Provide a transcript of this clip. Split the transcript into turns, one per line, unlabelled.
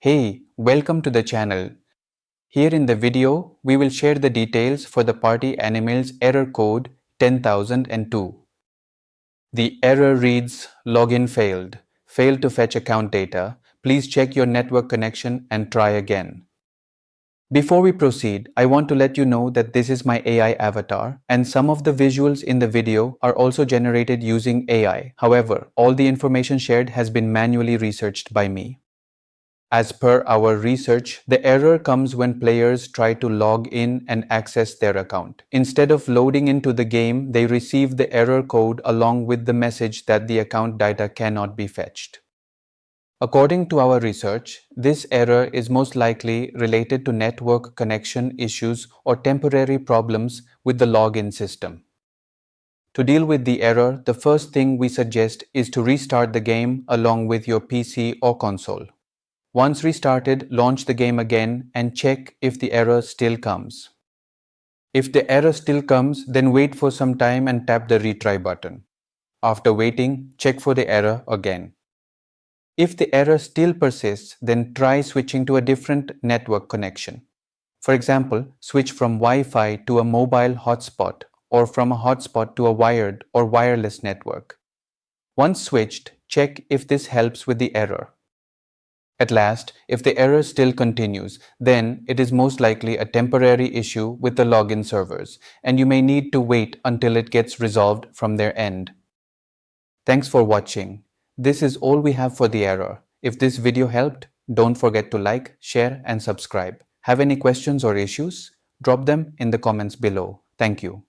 Hey, welcome to the channel. Here in the video, we will share the details for the Party Animals error code 10002. The error reads login failed to fetch account data. Please check your network connection and try again. Before we proceed, I want to let you know that this is my AI avatar and some of the visuals in the video are also generated using AI. However, all the information shared has been manually researched by me. As per our research, the error comes when players try to log in and access their account. Instead of loading into the game, they receive the error code along with the message that the account data cannot be fetched. According to our research, this error is most likely related to network connection issues or temporary problems with the login system. To deal with the error, the first thing we suggest is to restart the game along with your PC or console. Once restarted, launch the game again and check if the error still comes. If the error still comes, then wait for some time and tap the retry button. After waiting, check for the error again. If the error still persists, then try switching to a different network connection. For example, switch from Wi-Fi to a mobile hotspot or from a hotspot to a wired or wireless network. Once switched, check if this helps with the error. At last, if the error still continues, then it is most likely a temporary issue with the login servers, and you may need to wait until it gets resolved from their end. Thanks for watching. This is all we have for the error. If this video helped, don't forget to like, share, and subscribe. Have any questions or issues? Drop them in the comments below. Thank you.